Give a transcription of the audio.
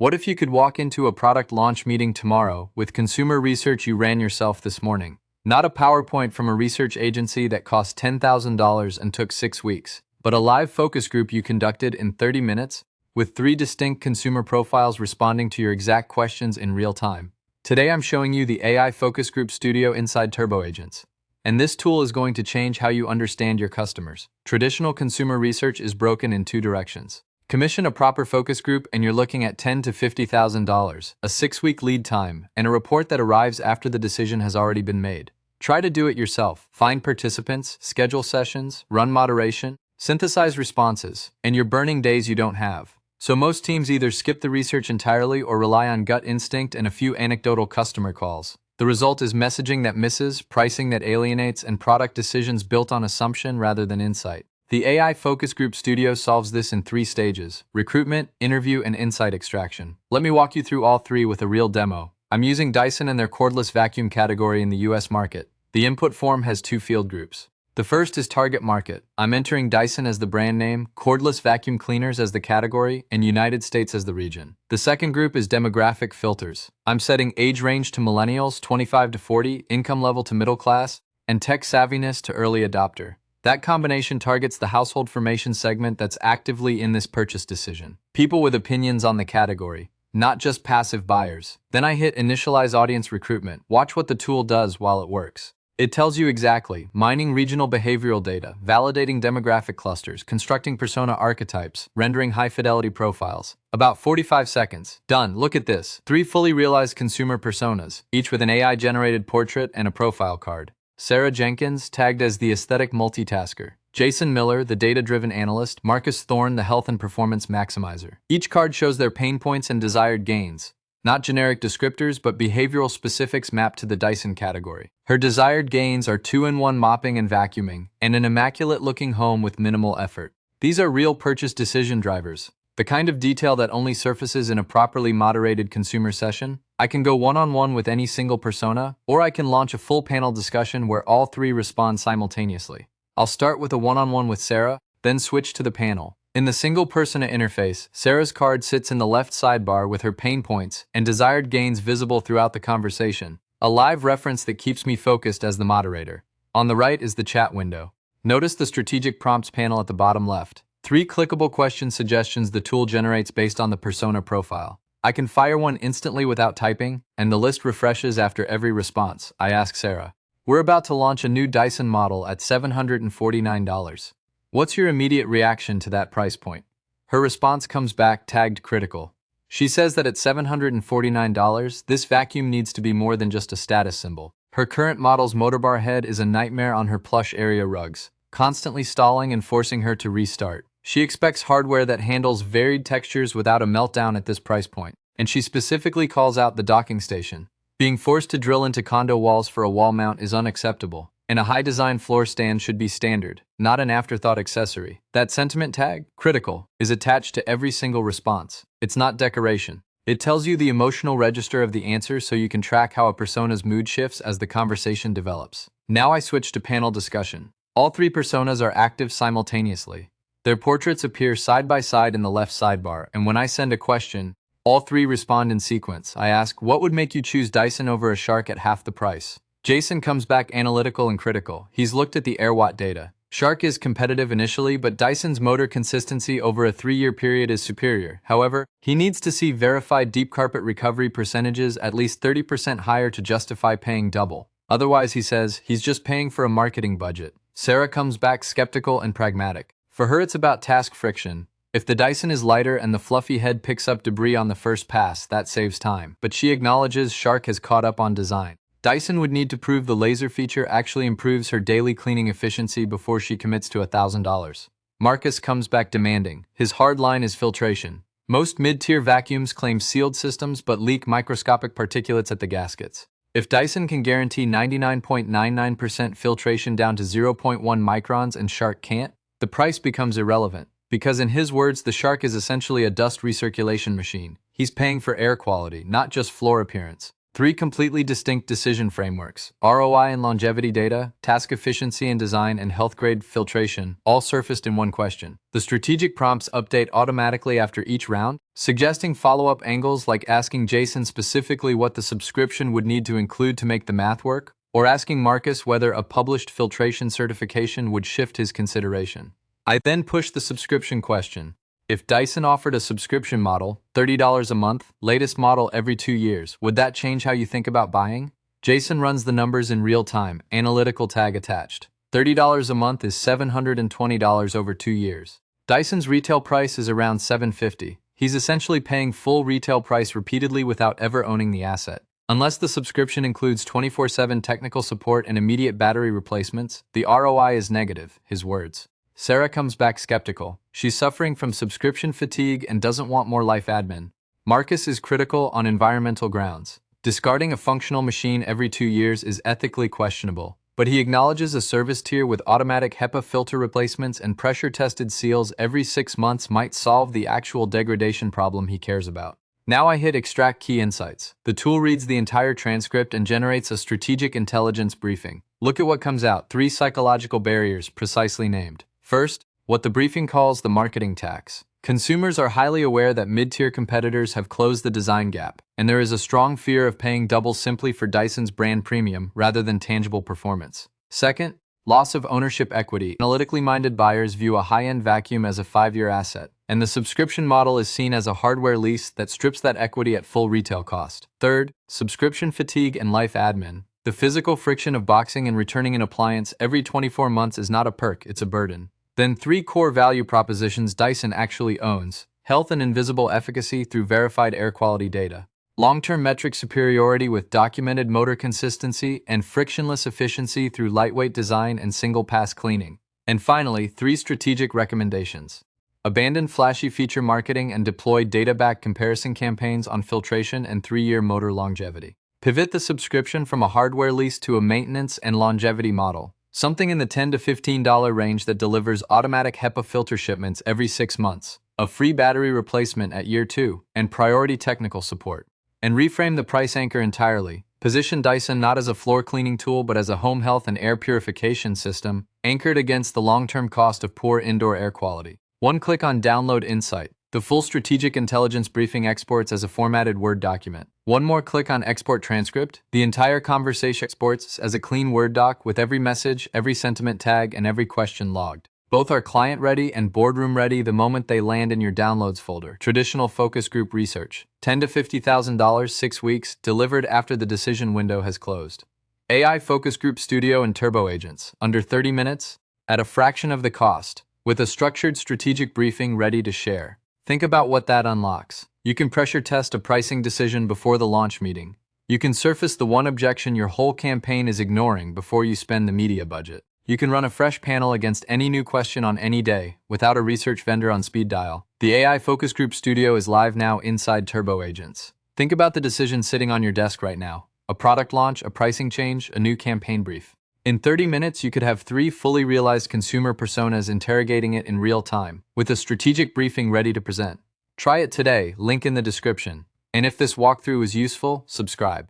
What if you could walk into a product launch meeting tomorrow with consumer research you ran yourself this morning? Not a PowerPoint from a research agency that cost $10,000 and took 6 weeks, but a live focus group you conducted in 30 minutes with 3 distinct consumer profiles responding to your exact questions in real time. Today I'm showing you the AI Focus Group Studio inside TurboAgents. And this tool is going to change how you understand your customers. Traditional consumer research is broken in 2 directions. Commission a proper focus group and you're looking at $10,000 to $50,000, a 6-week lead time, and a report that arrives after the decision has already been made. Try to do it yourself. Find participants, schedule sessions, run moderation, synthesize responses, and you're burning days you don't have. So most teams either skip the research entirely or rely on gut instinct and a few anecdotal customer calls. The result is messaging that misses, pricing that alienates, and product decisions built on assumption rather than insight. The AI Focus Group Studio solves this in 3 stages: recruitment, interview, and insight extraction. Let me walk you through all 3 with a real demo. I'm using Dyson and their cordless vacuum category in the US market. The input form has 2 field groups. The first is target market. I'm entering Dyson as the brand name, cordless vacuum cleaners as the category, and United States as the region. The second group is demographic filters. I'm setting age range to millennials, 25 to 40, income level to middle class, and tech savviness to early adopter. That combination targets the household formation segment that's actively in this purchase decision. People with opinions on the category, not just passive buyers. Then I hit Initialize Audience Recruitment. Watch what the tool does while it works. It tells you exactly, mining regional behavioral data, validating demographic clusters, constructing persona archetypes, rendering high-fidelity profiles. About 45 seconds. Done. Look at this. 3 fully realized consumer personas, each with an AI-generated portrait and a profile card. Sarah Jenkins, tagged as the aesthetic multitasker. Jason Miller, the data-driven analyst. Marcus Thorne, the health and performance maximizer. Each card shows their pain points and desired gains. Not generic descriptors, but behavioral specifics mapped to the Dyson category. Her desired gains are 2-in-1 mopping and vacuuming, and an immaculate-looking home with minimal effort. These are real purchase decision drivers, the kind of detail that only surfaces in a properly moderated consumer session. I can go one-on-one with any single persona, or I can launch a full panel discussion where all 3 respond simultaneously. I'll start with a one-on-one with Sarah, then switch to the panel. In the single persona interface, Sarah's card sits in the left sidebar with her pain points and desired gains visible throughout the conversation, a live reference that keeps me focused as the moderator. On the right is the chat window. Notice the strategic prompts panel at the bottom left. 3 clickable question suggestions the tool generates based on the persona profile. I can fire one instantly without typing, and the list refreshes after every response. I ask Sarah, "We're about to launch a new Dyson model at $749. What's your immediate reaction to that price point?" Her response comes back tagged critical. She says that at $749, this vacuum needs to be more than just a status symbol. Her current model's motorbar head is a nightmare on her plush area rugs, constantly stalling and forcing her to restart. She expects hardware that handles varied textures without a meltdown at this price point, and she specifically calls out the docking station. Being forced to drill into condo walls for a wall mount is unacceptable, and a high-design floor stand should be standard, not an afterthought accessory. That sentiment tag, critical, is attached to every single response. It's not decoration. It tells you the emotional register of the answer so you can track how a persona's mood shifts as the conversation develops. Now I switch to panel discussion. All 3 personas are active simultaneously. Their portraits appear side by side in the left sidebar, and when I send a question, all 3 respond in sequence. I ask, "What would make you choose Dyson over a Shark at half the price?" Jason comes back analytical and critical. He's looked at the AirWatt data. Shark is competitive initially, but Dyson's motor consistency over a 3-year period is superior. However, he needs to see verified deep carpet recovery percentages at least 30% higher to justify paying double. Otherwise, he says, he's just paying for a marketing budget. Sarah comes back skeptical and pragmatic. For her, it's about task friction. If the Dyson is lighter and the fluffy head picks up debris on the first pass, that saves time. But she acknowledges Shark has caught up on design. Dyson would need to prove the laser feature actually improves her daily cleaning efficiency before she commits to $1,000. Marcus comes back demanding. His hard line is filtration. Most mid-tier vacuums claim sealed systems but leak microscopic particulates at the gaskets. If Dyson can guarantee 99.99% filtration down to 0.1 microns and Shark can't, the price becomes irrelevant. Because in his words, the Shark is essentially a dust recirculation machine. He's paying for air quality, not just floor appearance. Three completely distinct decision frameworks: ROI and longevity data, task efficiency and design, and health-grade filtration, all surfaced in one question. The strategic prompts update automatically after each round, suggesting follow-up angles like asking Jason specifically what the subscription would need to include to make the math work, or asking Marcus whether a published filtration certification would shift his consideration. I then push the subscription question. If Dyson offered a subscription model, $30 a month, latest model every 2 years, would that change how you think about buying? Jason runs the numbers in real time, analytical tag attached. $30 a month is $720 over 2 years. Dyson's retail price is around $750. He's essentially paying full retail price repeatedly without ever owning the asset. Unless the subscription includes 24/7 technical support and immediate battery replacements, the ROI is negative, his words. Sarah comes back skeptical. She's suffering from subscription fatigue and doesn't want more life admin. Marcus is critical on environmental grounds. Discarding a functional machine every 2 years is ethically questionable, but he acknowledges a service tier with automatic HEPA filter replacements and pressure-tested seals every 6 months might solve the actual degradation problem he cares about. Now I hit Extract Key Insights. The tool reads the entire transcript and generates a strategic intelligence briefing. Look at what comes out: 3 psychological barriers precisely named. First, what the briefing calls the marketing tax. Consumers are highly aware that mid-tier competitors have closed the design gap, and there is a strong fear of paying double simply for Dyson's brand premium rather than tangible performance. Second, loss of ownership equity. Analytically minded buyers view a high-end vacuum as a 5-year asset, and the subscription model is seen as a hardware lease that strips that equity at full retail cost. Third, subscription fatigue and life admin. The physical friction of boxing and returning an appliance every 24 months is not a perk, it's a burden. Then 3 core value propositions Dyson actually owns: health and invisible efficacy through verified air quality data, long-term metric superiority with documented motor consistency, and frictionless efficiency through lightweight design and single-pass cleaning. And finally, 3 strategic recommendations. Abandon flashy feature marketing and deploy data-backed comparison campaigns on filtration and 3-year motor longevity. Pivot the subscription from a hardware lease to a maintenance and longevity model. Something in the $10 to $15 range that delivers automatic HEPA filter shipments every 6 months, a free battery replacement at year 2, and priority technical support. And reframe the price anchor entirely. Position Dyson not as a floor cleaning tool but as a home health and air purification system, anchored against the long-term cost of poor indoor air quality. One click on Download Insight. The full strategic intelligence briefing exports as a formatted Word document. One more click on Export Transcript. The entire conversation exports as a clean Word doc with every message, every sentiment tag, and every question logged. Both are client-ready and boardroom-ready the moment they land in your downloads folder. Traditional focus group research. $10,000 to $50,000, 6 weeks, delivered after the decision window has closed. AI Focus Group Studio and TurboAgents. Under 30 minutes, at a fraction of the cost, with a structured strategic briefing ready to share. Think about what that unlocks. You can pressure test a pricing decision before the launch meeting. You can surface the one objection your whole campaign is ignoring before you spend the media budget. You can run a fresh panel against any new question on any day without a research vendor on speed dial. The AI Focus Group Studio is live now inside TurboAgents. Think about the decision sitting on your desk right now: a product launch, a pricing change, a new campaign brief. In 30 minutes, you could have 3 fully realized consumer personas interrogating it in real time, with a strategic briefing ready to present. Try it today, link in the description. And if this walkthrough was useful, subscribe.